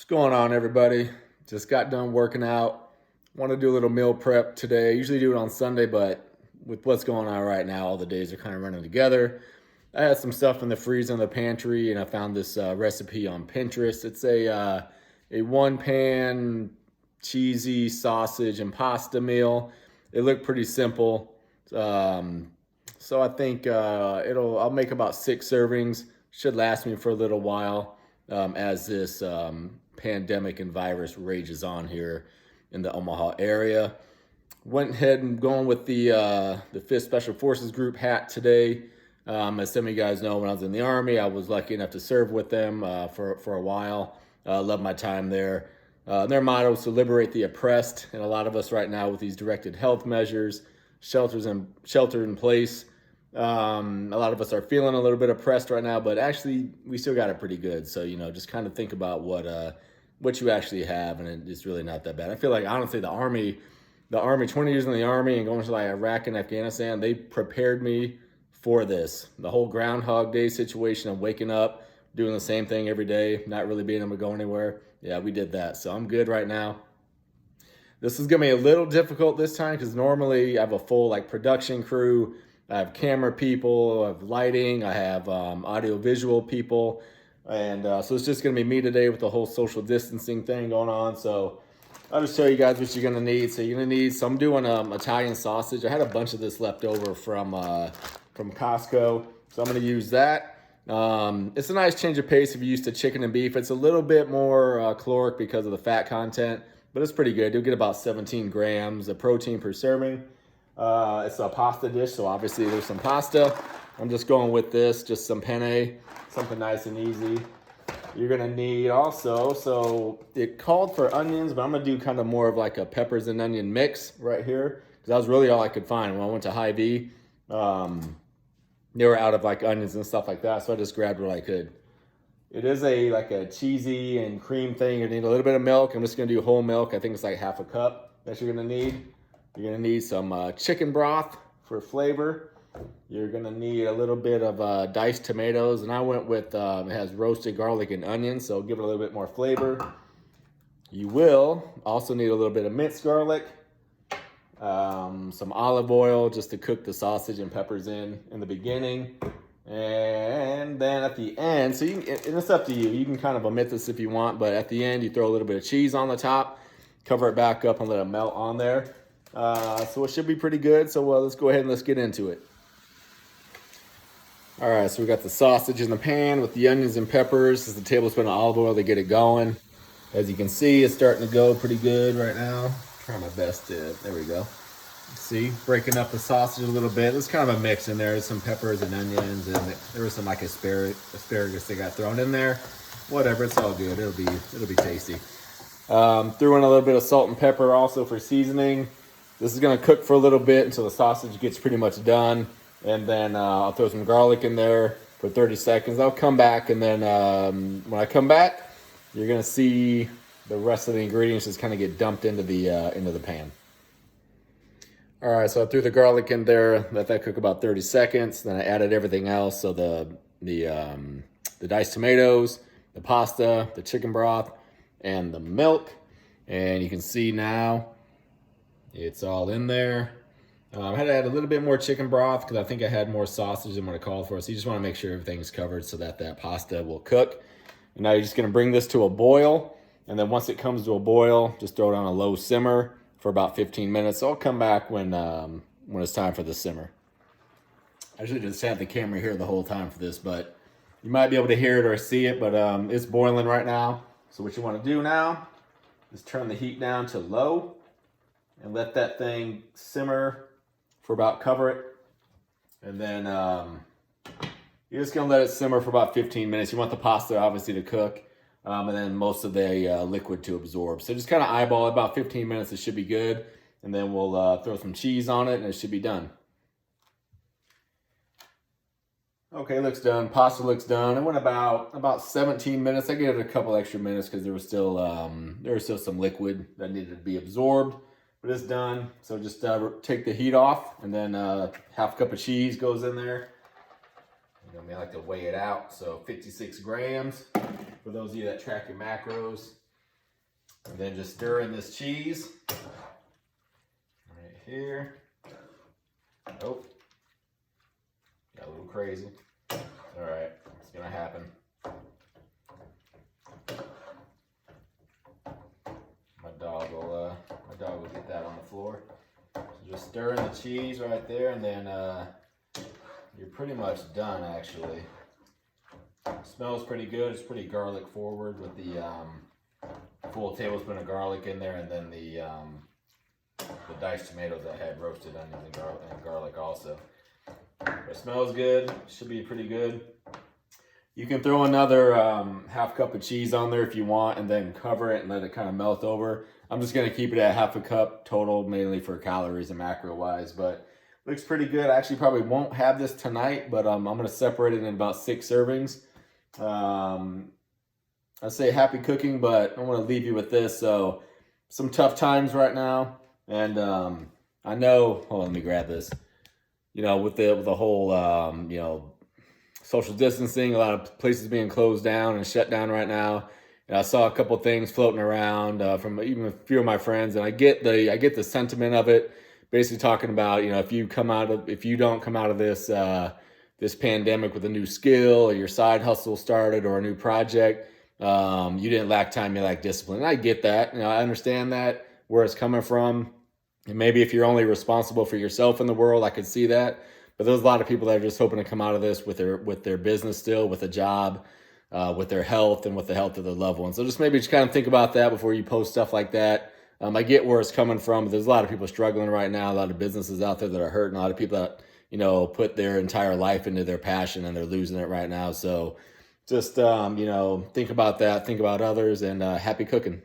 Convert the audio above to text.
What's going on, everybody? Just got done working out. Want to do a little meal prep today. I usually do it on Sunday, but with what's going on right now, all the days are kind of running together. I had some stuff in the freezer in the pantry, and I found this recipe on Pinterest. It's a one pan cheesy sausage and pasta meal. It looked pretty simple, um, so I think I'll make about 6 servings. Should last me for a little while as this pandemic and virus rages on here in the Omaha area. Went ahead and going with the 5th Special Forces Group hat today. As some of you guys know, when I was in the Army, I was lucky enough to serve with them for a while. Loved my time there. Their motto is to liberate the oppressed, and a lot of us right now with these directed health measures, shelter in place, a lot of us are feeling a little bit oppressed right now, but actually we still got it pretty good. So just kind of think about what you actually have, and it's really not that bad. I feel like honestly the army, 20 years in the Army and going to like Iraq and Afghanistan, they prepared me for this. The whole Groundhog Day situation of waking up, doing the same thing every day, not really being able to go anywhere. Yeah, we did that. So I'm good right now. This is gonna be a little difficult this time because normally I have a full like production crew. I have camera people, I have lighting, I have audio visual people. And so it's just gonna be me today with the whole social distancing thing going on. So I'll just show you guys what you're gonna need. So you're gonna need, so I'm doing Italian sausage. I had a bunch of this left over from Costco. So I'm gonna use that. It's a nice change of pace if you're used to chicken and beef. It's a little bit more caloric because of the fat content, but it's pretty good. You'll get about 17 grams of protein per serving. It's a pasta dish, so obviously there's some pasta. I'm just going with this, just some penne, something nice and easy. You're gonna need also, so it called for onions, but I'm gonna do kind of more of like a peppers and onion mix right here, because that was really all I could find when I went to Hy-Vee. They were out of like onions and stuff like that, so I just grabbed what I could. It is like a cheesy and cream thing. You need a little bit of milk. I'm just gonna do whole milk. I think it's like half a cup that you're gonna need. You're gonna need some chicken broth for flavor. You're gonna need a little bit of diced tomatoes, and I went with, it has roasted garlic and onions, so give it a little bit more flavor. You will also need a little bit of minced garlic, some olive oil just to cook the sausage and peppers in the beginning. And then at the end, so and it's up to you. You can kind of omit this if you want, but at the end, you throw a little bit of cheese on the top, cover it back up and let it melt on there. So it should be pretty good. So let's go ahead and let's get into it. All right, so we got the sausage in the pan with the onions and peppers. This is a tablespoon of olive oil to get it going. As you can see, it's starting to go pretty good right now. Try my best to, there we go. See, breaking up the sausage a little bit. There's kind of a mix in there. There's some peppers and onions, and there was some like asparagus they got thrown in there. Whatever, it's all good. It'll be tasty. Threw in a little bit of salt and pepper also for seasoning. This is gonna cook for a little bit until the sausage gets pretty much done. And then I'll throw some garlic in there for 30 seconds. I'll come back, and then when I come back, you're gonna see the rest of the ingredients just kind of get dumped into the pan. All right, so I threw the garlic in there, let that cook about 30 seconds. Then I added everything else. So the diced tomatoes, the pasta, the chicken broth, and the milk. And you can see now it's all in there. I had to add a little bit more chicken broth because I think I had more sausage than what I called for. So you just want to make sure everything's covered so that pasta will cook. And now you're just going to bring this to a boil. And then once it comes to a boil, just throw it on a low simmer for about 15 minutes. So I'll come back when it's time for the simmer. I should just have the camera here the whole time for this, but you might be able to hear it or see it, but it's boiling right now. So what you want to do now is turn the heat down to low and let that thing simmer for about, cover it. And then you're just gonna let it simmer for about 15 minutes. You want the pasta obviously to cook, and then most of the liquid to absorb. So just kind of eyeball it, about 15 minutes, it should be good. And then we'll throw some cheese on it and it should be done. Okay, looks done. Pasta looks done. It went about 17 minutes. I gave it a couple extra minutes because there was still some liquid that needed to be absorbed. But it's done. So just take the heat off, and then half a cup of cheese goes in there. I like to weigh it out. So 56 grams for those of you that track your macros. And then just stir in this cheese right here. Oh, got a little crazy. All right, it's gonna happen. My dog will get that on the floor. So just stir in the cheese right there, and then you're pretty much done actually. It smells pretty good. It's pretty garlic forward with the full tablespoon of garlic in there, and then the diced tomatoes I had roasted onions and garlic also. It smells good. Should be pretty good. You can throw another half cup of cheese on there if you want, and then cover it and let it kind of melt over. I'm just gonna keep it at half a cup total, mainly for calories and macro wise, but looks pretty good. I actually probably won't have this tonight, but I'm gonna separate it in about 6 servings. I say happy cooking, but I want to leave you with this. So some tough times right now, and I know. Hold on, let me grab this. You know, with the whole you know, social distancing, a lot of places being closed down and shut down right now. And I saw a couple things floating around from even a few of my friends, and I get the sentiment of it. Basically talking about, you know, if you don't come out of this this pandemic with a new skill, or your side hustle started, or a new project, you didn't lack time, you lack discipline. And I get that. You know, I understand that, where it's coming from. And maybe if you're only responsible for yourself in the world, I could see that. But there's a lot of people that are just hoping to come out of this with their business still, with a job, with their health, and with the health of their loved ones. So just maybe kind of think about that before you post stuff like that. I get where it's coming from, but there's a lot of people struggling right now, a lot of businesses out there that are hurting, a lot of people that, you know, put their entire life into their passion, and they're losing it right now. So just, you know, think about that, think about others, and happy cooking.